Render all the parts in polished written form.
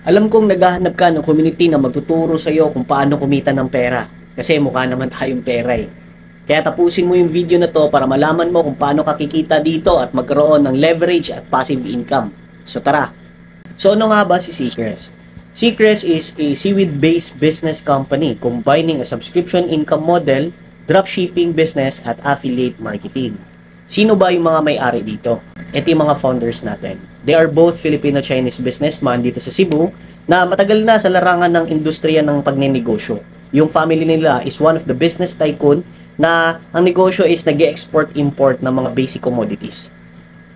Alam kong naghahanap ka ng community na magtuturo sa iyo kung paano kumita ng pera. Kasi mukha naman tayong pera eh. Kaya tapusin mo yung video na to para malaman mo kung paano ka kikita dito at magkaroon ng leverage at passive income. So tara! So ano nga ba si Seacrest? Seacrest is a seaweed-based business company combining a subscription income model, dropshipping business at affiliate marketing. Sino ba yung mga may-ari dito? Ito yung mga founders natin. They are both Filipino-Chinese businessman dito sa Cebu na matagal na sa larangan ng industriya ng pagninegosyo. Yung family nila is one of the business tycoon na ang negosyo is nag-export-import ng mga basic commodities.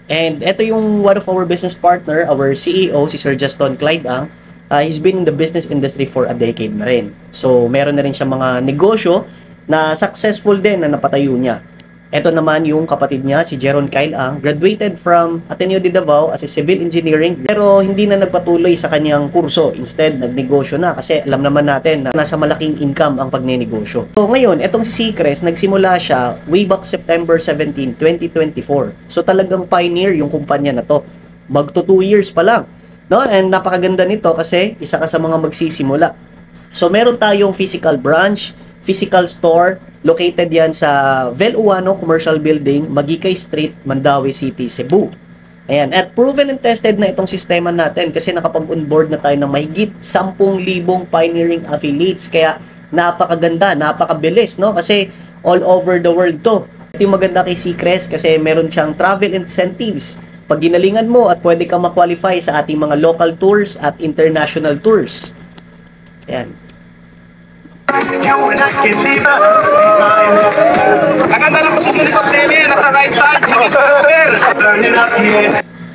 And ito yung one of our business partner, our CEO, si Sir Juston Clyde Ang. He's been in the business industry for a decade na rin. So, meron na rin siya mga negosyo na successful din na napatayo niya. Ito naman yung kapatid niya, si Jeron Kyle Ang, graduated from Ateneo de Davao as a civil engineering, pero hindi na nagpatuloy sa kanyang kurso. Instead, nagnegosyo na kasi alam naman natin na nasa malaking income ang pagnenegosyo. So ngayon, etong si Seacrest, nagsimula siya way back September 17, 2024. So talagang pioneer yung kumpanya na to. Magto 2 years pa lang. No? And napakaganda nito kasi isa ka sa mga magsisimula. So meron tayong physical branch, physical store, located yan sa Veluano Commercial Building, Magikay Street, Mandaue City, Cebu. Ayan, at proven and tested na itong sistema natin kasi nakapag-onboard na tayo ng mahigit 10,000 pioneering affiliates. Kaya napakaganda, napakabilis, no? Kasi all over the world to. Ito yung maganda kay Seacrest kasi meron siyang travel incentives. Pag ginalingan mo at pwede kang ma-qualify sa ating mga local tours at international tours. Ayan. Nakanda na po sa Philippines TV, nasa right side.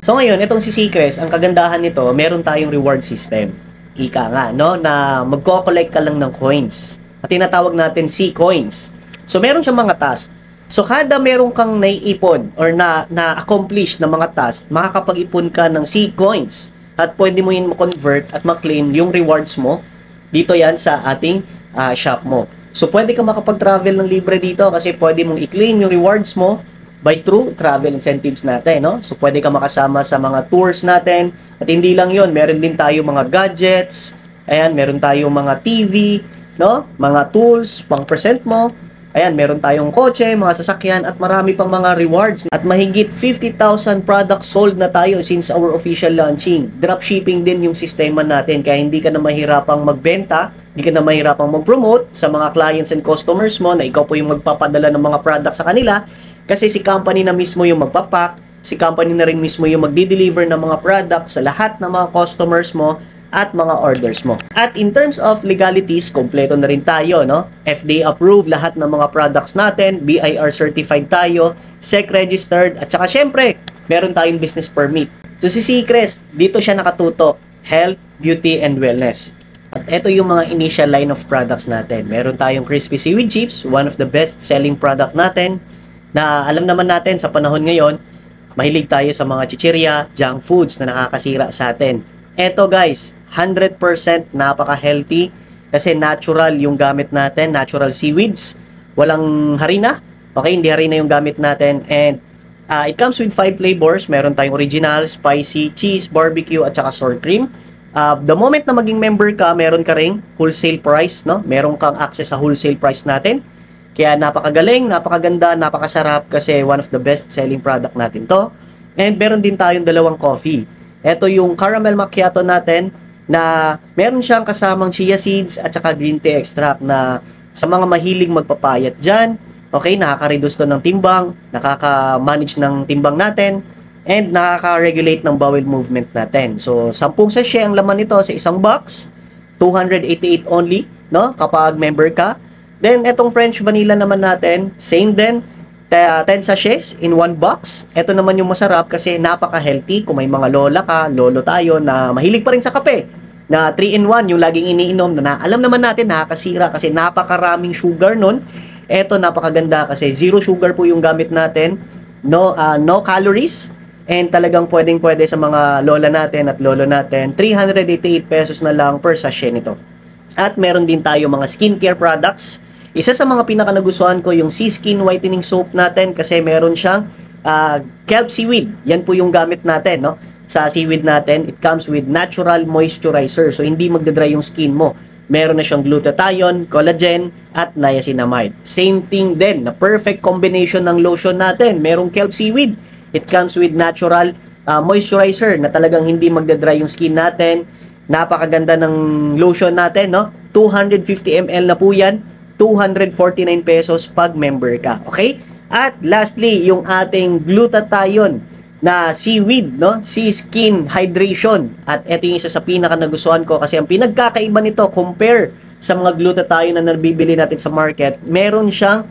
So ngayon, itong si Seacrest, ang kagandahan nito, meron tayong reward system. Ika nga, no? Na magko-collect ka lang ng coins. At tinatawag natin C-coins. So meron siyang mga task. So kada meron kang naiipon or na-accomplish na mga task, makakapag-ipon ka ng C-coins. At pwede mo yun ma-convert at ma-claim yung rewards mo dito yan sa ating shop mo. So, pwede ka makapag-travel ng libre dito kasi pwede mong i-claim yung rewards mo by through travel incentives natin, no? So, pwede ka makasama sa mga tours natin. At hindi lang yon, meron din tayo mga gadgets. Ayan, meron tayo mga TV, no? Mga tools, pang present mo. Ayan, meron tayong kotse, mga sasakyan, at marami pang mga rewards. At mahigit 50,000 products sold na tayo since our official launching. Dropshipping din yung sistema natin, kaya hindi ka na mahirapang magbenta, hindi ka na mahirapang mag-promote sa mga clients and customers mo na ikaw po yung magpapadala ng mga products sa kanila. Kasi si company na mismo yung magpapack, si company na rin mismo yung magdi-deliver ng mga products sa lahat ng mga customers mo at mga orders mo. At in terms of legalities, kompleto na rin tayo, no? FDA approved lahat ng mga products natin, BIR certified tayo, SEC registered, at saka syempre, meron tayong business permit. So si Seacrest, dito siya nakatutok, health, beauty, and wellness. At ito yung mga initial line of products natin. Meron tayong crispy seaweed chips, one of the best selling product natin, na alam naman natin sa panahon ngayon, mahilig tayo sa mga chichirya, junk foods na nakakasira sa atin. Eto guys, 100% napaka-healthy kasi natural yung gamit natin, natural seaweeds. Walang harina. Okay, hindi harina yung gamit natin. And it comes with 5 flavors. Meron tayong original, spicy, cheese, barbecue, at saka sour cream. The moment na maging member ka, meron ka ring wholesale price, no? Meron kang access sa wholesale price natin. Kaya napakagaling, napakaganda, napakasarap kasi one of the best selling product natin to. And meron din tayong dalawang coffee. Ito yung caramel macchiato natin na meron siyang kasamang chia seeds at saka green tea extract na sa mga mahilig magpapayat dyan, okay, nakaka-reduce to ng timbang, nakaka-manage ng timbang natin, and nakaka-regulate ng bowel movement natin. So, 10 sachet ang laman nito sa isang box, 288 only, no, kapag member ka. Then, etong French vanilla naman natin, same din, 10 sachets in one box. Ito naman yung masarap kasi napaka-healthy. Kung may mga lola ka, lolo tayo na mahilig pa rin sa kape, na 3-in-1 yung laging iniinom na alam naman natin nakakasira kasi napakaraming sugar nun. Ito napakaganda kasi zero sugar po yung gamit natin. No calories. And talagang pwedeng-pwede sa mga lola natin at lolo natin. 388 pesos na lang per sachet nito. At meron din tayo mga skincare products. Isa sa mga pinaka nagustuhan ko yung Sea Skin Whitening Soap natin kasi meron siyang kelp seaweed. Yan po yung gamit natin, no? sa seaweed natin, it comes with natural moisturizer. So, hindi magdadry yung skin mo. Meron na siyang glutathione, collagen, at niacinamide. Same thing din, na perfect combination ng lotion natin. Merong kelp seaweed. It comes with natural moisturizer na talagang hindi magdadry yung skin natin. Napakaganda ng lotion natin, no? 250 ml na po yan. 249 pesos pag member ka. Okay? At lastly, yung ating glutathione na seaweed, no? Sea Skin Hydration. At ito yung isa sa pinaka nagustuhan ko kasi ang pinagkakaiba nito compare sa mga glutathione na nabibili natin sa market, meron siyang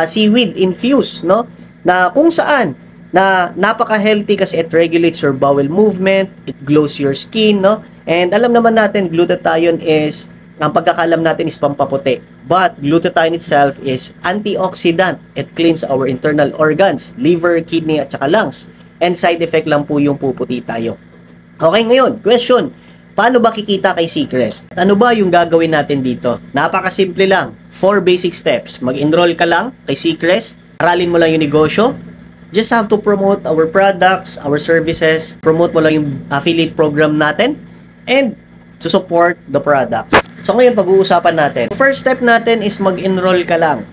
seaweed infused, no? Na kung saan na napaka-healthy kasi it regulates your bowel movement, it glows your skin, no? And alam naman natin, glutathione is, ang pagkakalam natin is pampaputi. But glutathione itself is antioxidant. It cleans our internal organs, liver, kidney, at saka lungs. And side effect lang po yung puputi tayo. Okay, ngayon, question. Paano ba kikita kay Seacrest? Ano ba yung gagawin natin dito? Napakasimple lang. 4 basic steps. Mag-enroll ka lang kay Seacrest. Aralin mo lang yung negosyo. Just have to promote our products, our services. Promote mo lang yung affiliate program natin. And to support the products. So ngayon, pag-uusapan natin. First step natin is mag-enroll ka lang.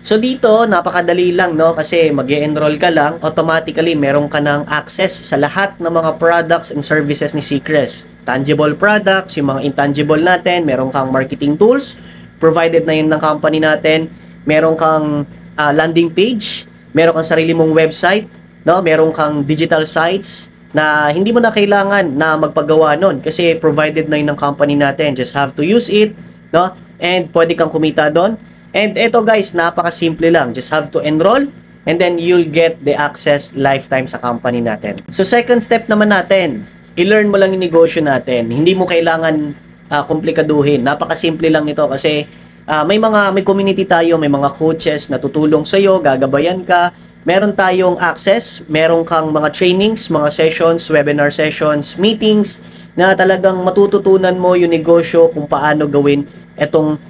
So dito, napakadali lang, no? Kasi mag-enroll ka lang, automatically meron ka ng access sa lahat ng mga products and services ni Seacrest. Tangible products, yung mga intangible natin, meron kang marketing tools, provided na yun ng company natin, meron kang landing page, meron kang sarili mong website, no? Meron kang digital sites na hindi mo na kailangan na magpagawa nun kasi provided na yun ng company natin. Just have to use it, no? And pwede kang kumita doon. And eto guys, napaka-simple lang. Just have to enroll and then you'll get the access lifetime sa company natin. So second step naman natin, i-learn mo lang yung negosyo natin. Hindi mo kailangan komplikaduhin. Napaka-simple lang nito kasi may community tayo, may mga coaches na tutulong sa iyo, gagabayan ka. Meron tayong access, meron kang mga trainings, mga sessions, webinar sessions, meetings na talagang matututunan mo yung negosyo kung paano gawin etong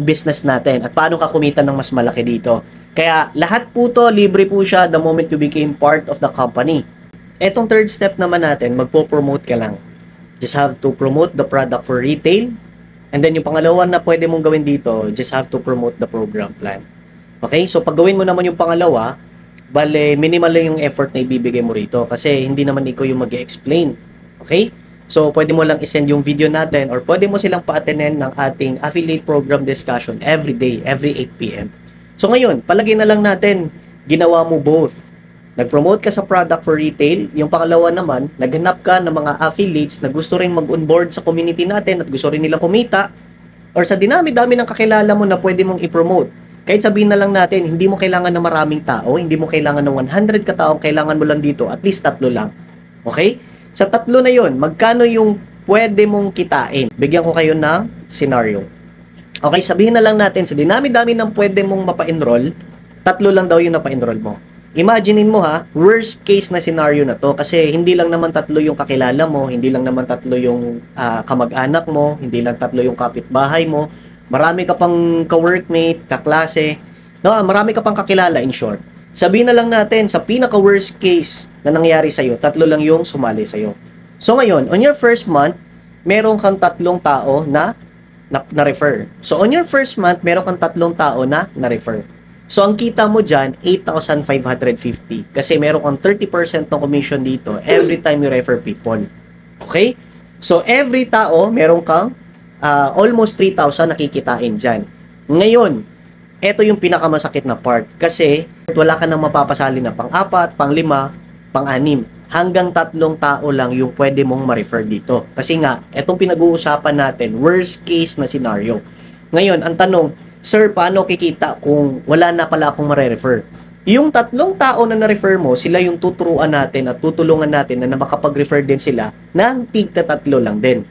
business natin at paano ka kumita ng mas malaki dito. Kaya lahat po to, libre po siya the moment you became part of the company. Etong third step naman natin, magpo-promote ka lang. Just have to promote the product for retail. And then yung pangalawa na pwede mong gawin dito, just have to promote the program plan. Okay? So pag gawin mo naman yung pangalawa, bale minimal lang yung effort na ibibigay mo rito kasi hindi naman ikaw yung mag-explain. Okay? So, pwede mo lang isend yung video natin or pwede mo silang pa-attenden ng ating affiliate program discussion every day, every 8 p.m. So, ngayon, palagay na lang natin, ginawa mo both. Nag-promote ka sa product for retail. Yung pangalawa naman, naghanap ka ng mga affiliates na gusto rin mag-onboard sa community natin at gusto rin nilang kumita. Or sa dinami-dami ng kakilala mo na pwede mong i-promote. Kahit sabihin na lang natin, hindi mo kailangan ng maraming tao, hindi mo kailangan ng 100 kataong, kailangan mo lang dito, at least 3 lang. Okay? Sa 3 na yon, magkano yung pwede mong kitain? Bigyan ko kayo ng scenario. Okay, sabihin na lang natin, sa dinami-dami ng pwede mong mapa-enroll, 3 lang daw yung napa-enroll mo. Imaginein mo ha, worst case na scenario na to, kasi hindi lang naman 3 yung kakilala mo, hindi lang naman 3 yung kamag-anak mo, hindi lang 3 yung kapitbahay mo, marami ka pang ka-workmate, kaklase, no? Marami ka pang kakilala in short. Sabihin na lang natin, sa pinaka-worst case na nangyari sa'yo, 3 lang yung sumali sa'yo. So ngayon, on your first month, meron kang 3 tao na na-refer. So on your first month, meron kang 3 tao na na-refer. So ang kita mo dyan, 8,550. Kasi meron kang 30% ng commission dito every time you refer people. Okay? So every tao, meron kang almost 3,000 nakikitain dyan. Ngayon, ito yung pinakamasakit na part kasi wala ka nang mapapasali na pang-4, pang-5, pang-6. Hanggang 3 tao lang yung pwede mong ma-refer dito. Kasi nga, itong pinag-uusapan natin, worst case na scenario. Ngayon, ang tanong, sir, paano kikita kung wala na pala akong ma-refer? Yung 3 tao na na-refer mo, sila yung tuturuan natin at tutulungan natin na makapag-refer din sila ng tig-3 lang din.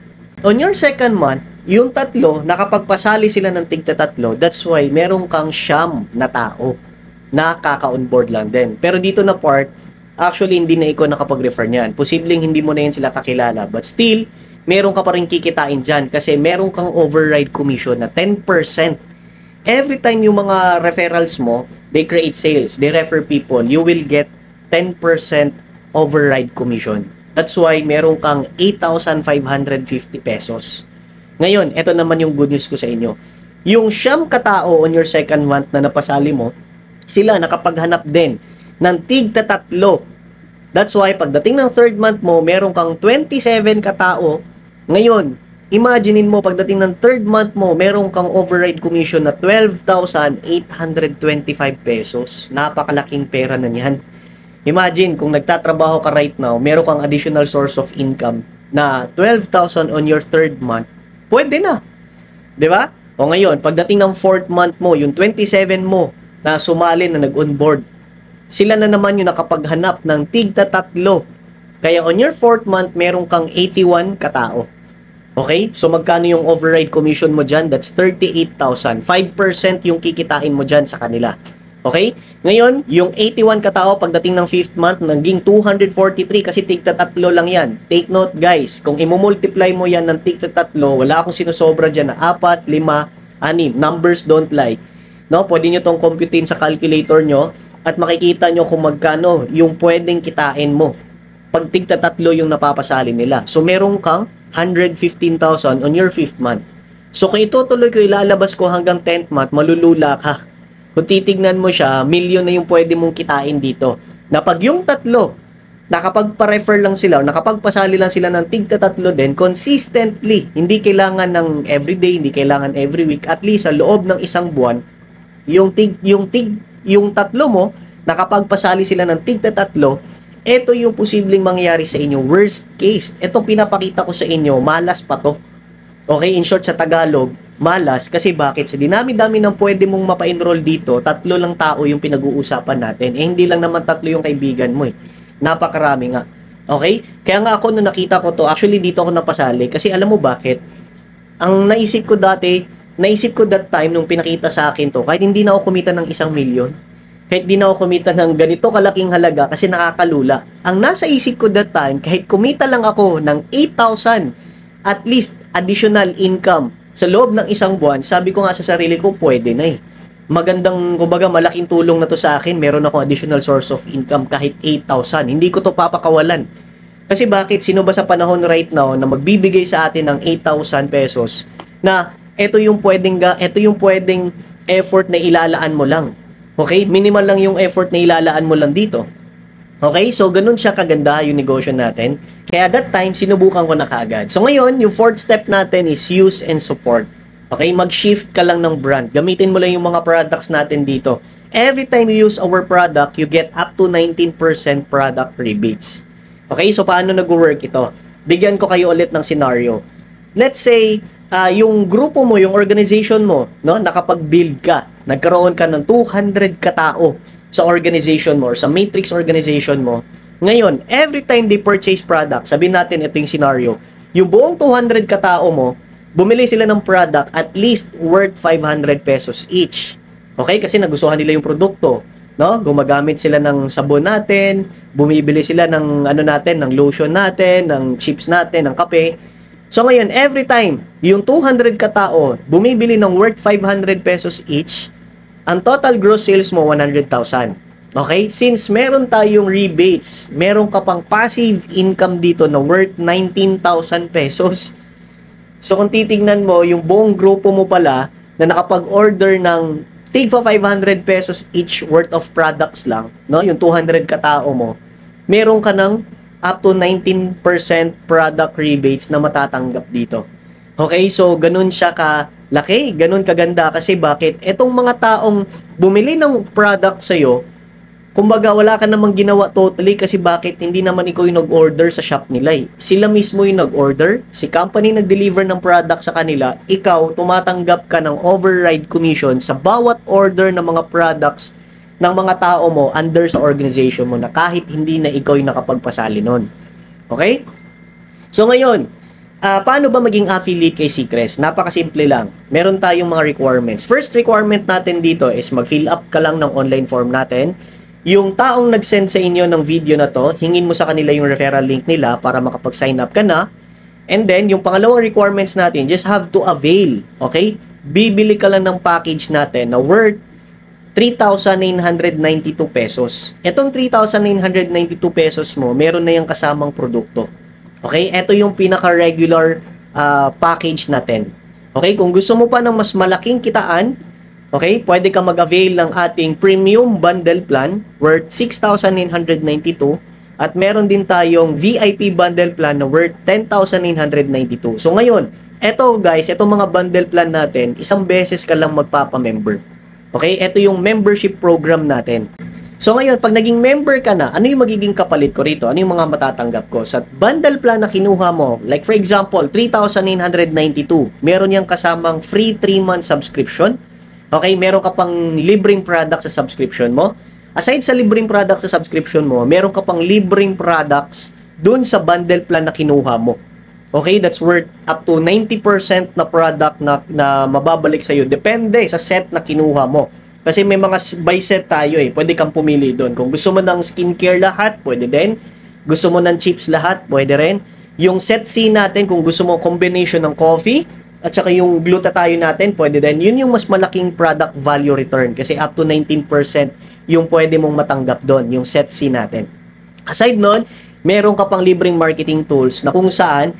On your second month, yung 3, nakapagpasali sila ng tig-3, that's why meron kang 9 na tao na kaka-onboard lang din. Pero dito na part, actually hindi na ikaw nakapag-refer niyan. Posibleng hindi mo na yan sila kakilala. But still, meron ka pa rin kikitain dyan kasi meron kang override commission na 10%. Every time yung mga referrals mo, they create sales, they refer people, you will get 10% override commission. That's why meron kang 8,550 pesos. Ngayon, ito naman yung good news ko sa inyo. Yung siyam katao on your second month na napasali mo, sila nakapaghanap din ng tigta tatlo. That's why pagdating ng third month mo, meron kang 27 katao. Ngayon, imaginein mo pagdating ng third month mo, meron kang override commission na 12,825 pesos. Napakalaking pera na niyan. Imagine kung nagtatrabaho ka right now, meron kang additional source of income na 12,000 on your third month. Pwede na. 'Di ba? O ngayon, pagdating ng fourth month mo, yung 27 mo na sumali na nag-onboard, sila na naman yung nakapaghanap ng tigta tatlo. Kaya on your fourth month, meron kang 81 katao. Okay? So magkano yung override commission mo dyan? That's 38,000. 5% yung kikitain mo dyan sa kanila. Okay? Ngayon, yung 81 katao pagdating ng 5th month, naging 243 kasi tigta tatlo lang yan. Take note guys, kung imumultiply mo yan ng tigta tatlo, wala akong sinusobra dyan na 4, 5, 6. Numbers don't lie. No? Pwede nyo tong computein sa calculator nyo at makikita nyo kung magkano yung pwedeng kitain mo pag tigta tatlo yung napapasali nila. So, meron kang 115,000 on your 5th month. So, kung itutuloy ko, ilalabas ko hanggang 10th month, malulula ka. Kung titignan mo siya, milyon na yung pwede mong kitain dito. Na pag yung tatlo, nakapagpa-refer lang sila, o nakapagpasali lang sila ng tigta tatlo din, consistently, hindi kailangan ng everyday, hindi kailangan every week, at least sa loob ng isang buwan, yung tatlo mo, nakapagpasali sila ng tigta tatlo, ito yung posibleng mangyari sa inyo. Worst case, itong pinapakita ko sa inyo, malas pa to. Okay, in short sa Tagalog, malas. Kasi bakit? Sa dinami-dami ng pwede mong mapa-enroll dito, tatlo lang tao yung pinag-uusapan natin. Eh, hindi lang naman tatlo yung kaibigan mo eh. Napakarami nga. Okay? Kaya nga ako nung nakita ko to, actually dito ako napasali. Kasi alam mo bakit? Ang naisip ko that time nung pinakita sa akin to, kahit hindi na ako kumita ng 1,000,000, kahit di na ako kumita ng ganito kalaking halaga kasi nakakalula. Ang nasa isip ko that time, kahit kumita lang ako ng 8,000 at least additional income sa loob ng isang buwan, sabi ko nga sa sarili ko, pwede na eh. Magandang, kumbaga, malaking tulong na to sa akin. Meron akong additional source of income kahit 8,000. Hindi ko to papakawalan. Kasi bakit? Sino ba sa panahon right now na magbibigay sa atin ng 8,000 pesos na ito yung pwedeng effort na ilalaan mo lang. Okay? Minimal lang yung effort na ilalaan mo lang dito. Okay? So, ganun siya kaganda yung negosyo natin. Kaya that time, sinubukan ko na kaagad. So, ngayon, yung fourth step natin is use and support. Okay? Mag-shift ka lang ng brand. Gamitin mo lang yung mga products natin dito. Every time you use our product, you get up to 19% product rebates. Okay? So, paano nag-work ito? Bigyan ko kayo ulit ng scenario. Let's say, yung grupo mo, yung organization mo, no, nakapag-build ka, nagkaroon ka ng 200 katao sa organization mo or sa matrix organization mo. Ngayon, every time they purchase product, sabihin natin ito yung scenario, yung buong 200 katao mo, bumili sila ng product at least worth 500 pesos each. Okay? Kasi nagustuhan nila yung produkto. No? Gumagamit sila ng sabon natin, bumibili sila ng ng lotion natin, ng chips natin, ng kape. So ngayon, every time, yung 200 katao, bumibili ng worth 500 pesos each, ang total gross sales mo, 100,000. Okay? Since meron tayong rebates, meron ka pang passive income dito na worth 19,000 pesos. So kung titignan mo, yung buong grupo mo pala na nakapag-order ng tigpa 500 pesos each worth of products lang, no? Yung 200 katao mo, meron ka ng up to 19% product rebates na matatanggap dito. Okay, so ganun siya kalaki, ganun kaganda kasi bakit? Etong mga taong bumili ng product sa'yo, kumbaga wala ka namang ginawa totally kasi bakit? Hindi naman ikaw yung nag-order sa shop nila eh. Sila mismo yung nag-order, si company nag-deliver ng product sa kanila, ikaw tumatanggap ka ng override commission sa bawat order ng mga products ng mga tao mo under sa organization mo na kahit hindi na ikaw yung nakapagpasali nun. Okay? So ngayon, paano ba maging affiliate kay Seacrest? Napakasimple lang. Meron tayong mga requirements. First requirement natin dito is mag-fill up ka lang ng online form natin. Yung taong nag-send sa inyo ng video na to, hingin mo sa kanila yung referral link nila para makapag-sign up ka na. And then, yung pangalawang requirements natin, just have to avail. Okay? Bibili ka lang ng package natin na worth 3,992 pesos. Itong 3,992 pesos mo, meron na yung kasamang produkto. Okay? Ito yung pinaka-regular package natin. Okay? Kung gusto mo pa ng mas malaking kitaan, okay, pwede ka mag-avail ng ating premium bundle plan worth 6,992 at meron din tayong VIP bundle plan na worth 10,992. So ngayon, eto guys, etong mga bundle plan natin, isang beses ka lang magpapa-member. Okay, ito yung membership program natin. So ngayon, pag naging member ka na, ano yung magiging kapalit ko rito? Ano yung mga matatanggap ko? Sa bundle plan na kinuha mo, like for example, 3,992, meron yang kasamang free 3-month subscription. Okay, meron ka pang libreng product sa subscription mo. Aside sa libreng product sa subscription mo, meron ka pang libreng products dun sa bundle plan na kinuha mo. Okay, that's worth up to 90% na product na mababalik sa'yo. Depende sa set na kinuha mo. Kasi may mga by set tayo eh. Pwede kang pumili doon. Kung gusto mo ng skincare lahat, pwede din. Gusto mo ng chips lahat, pwede rin. Yung set C natin, kung gusto mo combination ng coffee, at saka yung glutathione natin, pwede din. Yun yung mas malaking product value return. Kasi up to 19% yung pwede mong matanggap doon, yung set C natin. Aside nun, meron ka pang libreng marketing tools na kung saan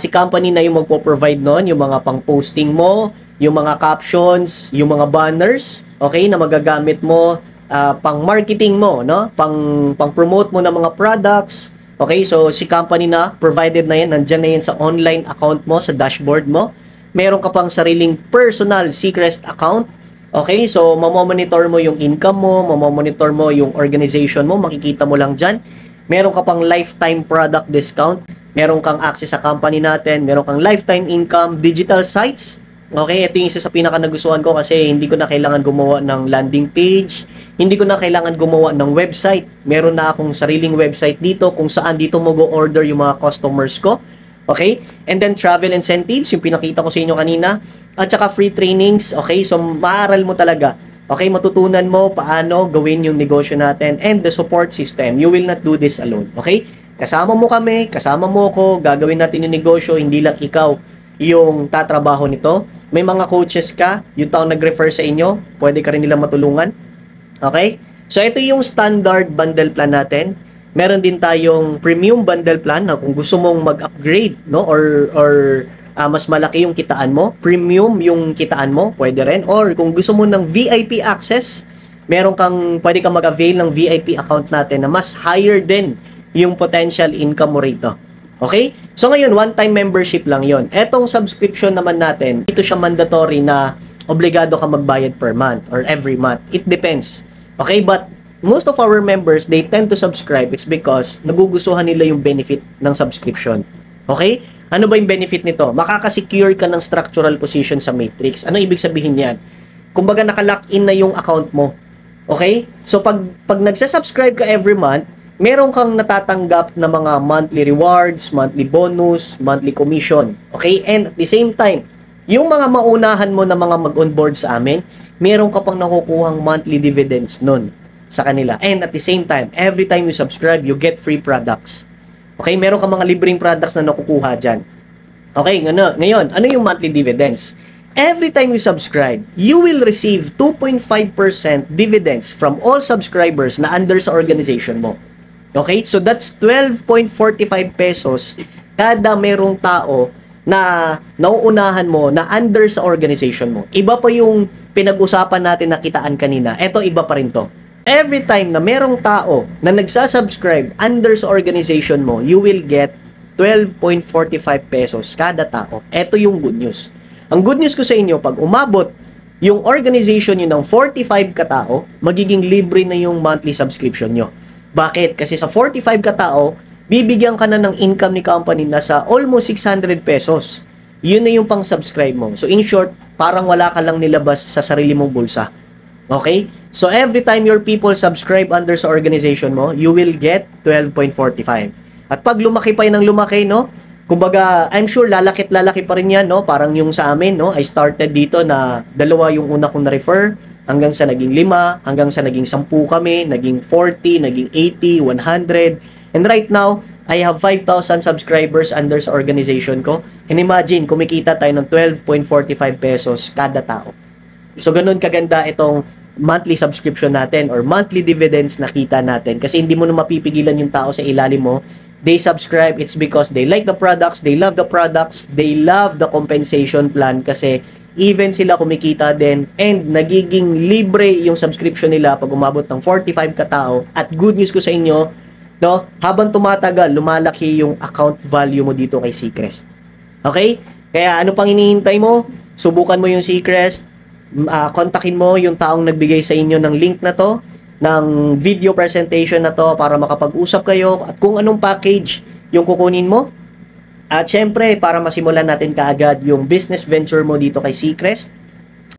si company na yung magpo-provide nun, yung mga pang-posting mo, yung mga captions, yung mga banners, okay, na magagamit mo, pang-marketing mo, no? Pang-promote mo ng mga products, okay, so si company na, provided na yan, nandyan na yan sa online account mo, sa dashboard mo. Meron ka pang sariling personal Seacrest account, okay, so mamomonitor mo yung income mo, mamomonitor mo yung organization mo, makikita mo lang dyan. Meron ka pang lifetime product discount, meron kang access sa company natin, meron kang lifetime income, digital sites. Okay, ito yung isa sa pinaka nagustuhan ko kasi hindi ko na kailangan gumawa ng landing page, hindi ko na kailangan gumawa ng website. Meron na akong sariling website dito kung saan dito mag-order yung mga customers ko. Okay? And then travel incentives, yung pinakita ko sa inyo kanina, at saka free trainings. Okay, so maaral mo talaga. Okay, matutunan mo paano gawin yung negosyo natin and the support system. You will not do this alone. Okay? Kasama mo kami, kasama mo ako, gagawin natin yung negosyo, hindi lang ikaw yung tatrabaho nito. May mga coaches ka, yung taong nag-refer sa inyo, pwede ka rin nilang matulungan. Okay? So, ito yung standard bundle plan natin. Meron din tayong premium bundle plan na kung gusto mong mag-upgrade, no? Or mas malaki yung kitaan mo, premium yung kitaan mo, pwede rin. Or kung gusto mo ng VIP access, pwede kang mag-avail ng VIP account natin na mas higher din yung potential income mo rito. Okay? So ngayon, one-time membership lang yon. Etong subscription naman natin, ito siya mandatory na obligado ka magbayad per month or every month. It depends. Okay? But most of our members, they tend to subscribe. It's because nagugustuhan nila yung benefit ng subscription. Okay? Ano ba yung benefit nito? Makaka-secure ka ng structural position sa matrix. Ano ibig sabihin yan? Kumbaga naka-lock in na yung account mo. Okay? So pag nagsa-subscribe ka every month, meron kang natatanggap na mga monthly rewards, monthly bonus, monthly commission. Okay? And at the same time, yung mga maunahan mo na mga mag-onboard sa amin, meron ka pang nakukuhang monthly dividends nun sa kanila. And at the same time, every time you subscribe, you get free products. Okay? Meron ka mga libreng products na nakukuha dyan. Okay? Ngayon, ano yung monthly dividends? Every time you subscribe, you will receive 2.5% dividends from all subscribers na under sa organization mo. Okay? So, that's 12.45 pesos kada merong tao na nauunahan mo na under sa organization mo. Iba pa yung pinag-usapan natin na kitaan kanina. Ito, iba pa rin to. Every time na merong tao na nagsasubscribe under sa organization mo, you will get 12.45 pesos kada tao. Ito yung good news. Ang good news ko sa inyo, pag umabot yung organization nyo ng 45 katao, magiging libre na yung monthly subscription nyo. Bakit? Kasi sa 45 katao, bibigyan ka na ng income ni company na sa almost 600 pesos. Yun na yung pang-subscribe mo. So in short, parang wala ka lang nilabas sa sarili mong bulsa. Okay? So every time your people subscribe under sa organization mo, you will get 12.45. At pag lumaki pa yan ng lumaki, no? Kumbaga, I'm sure lalaki pa rin yan, no? Parang yung sa amin, no? I started dito na 2 yung una kong na-refer, hanggang sa naging 5, hanggang sa naging 10 kami, naging 40, naging 80, 100. And right now, I have 5,000 subscribers under sa organization ko. And imagine, kumikita tayo ng 12.45 pesos kada tao. So, ganun kaganda itong monthly subscription natin or monthly dividends na kita natin. Kasi hindi mo na mapipigilan yung tao sa ilalim mo. They subscribe, it's because they like the products, they love the products, they love the compensation plan kasi even sila kumikita din and nagiging libre yung subscription nila pag umabot ng 45 katao. At good news ko sa inyo, no, habang tumatagal, lumalaki yung account value mo dito kay Seacrest. Okay? Kaya ano pang hinihintay mo? Subukan mo yung Seacrest, kontakin mo yung taong nagbigay sa inyo ng link na to, ng video presentation na to para makapag-usap kayo at kung anong package yung kukunin mo. At syempre, para masimulan natin kaagad yung business venture mo dito kay Seacrest.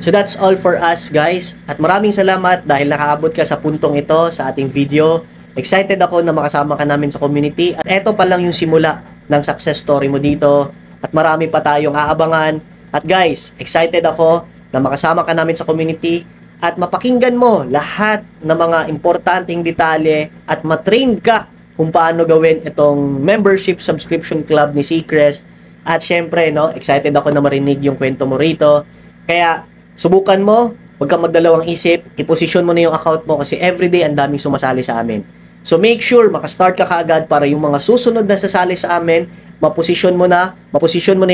So that's all for us guys. At maraming salamat dahil nakaabot ka sa puntong ito sa ating video. Excited ako na makasama ka namin sa community. At eto pa lang yung simula ng success story mo dito. At marami pa tayong aabangan. At guys, excited ako na makasama ka namin sa community at mapakinggan mo lahat ng mga importanteng detalye at matrain ka kung paano gawin itong membership subscription club ni Seacrest. At syempre, no, excited ako na marinig yung kwento mo rito. Kaya, subukan mo, huwag kang magdalawang isip, iposisyon mo na yung account mo kasi everyday ang daming sumasali sa amin. So make sure makastart ka kaagad para yung mga susunod na sasali sa amin, maposisyon mo na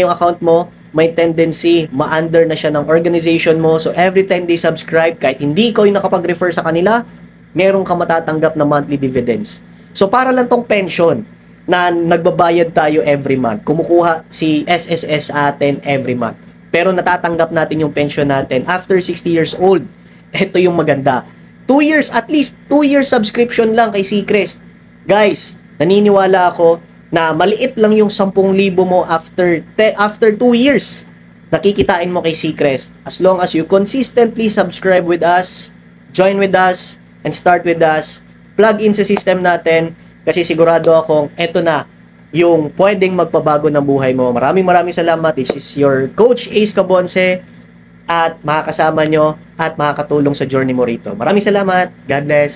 yung account mo. May tendency, ma-under na siya ng organization mo. So, every time they subscribe, kahit hindi ko yung nakapag-refer sa kanila, meron ka matatanggap na monthly dividends. So, para lang tong pension na nagbabayad tayo every month. Kumukuha si SSS atin every month. Pero natatanggap natin yung pension natin after 60 years old. Ito yung maganda. 2 years, at least 2 years subscription lang kay Seacrest. Guys, naniniwala ako na maliit lang yung 10,000 mo after 2 years. Nakikitain mo kay Seacrest as long as you consistently subscribe with us, join with us, and start with us. Plug in sa system natin kasi sigurado akong eto na yung pwedeng magpabago ng buhay mo. Maraming salamat. This is your Coach Ace Cabonce at makakasama nyo at makakatulong sa journey mo rito. Maraming salamat. God bless.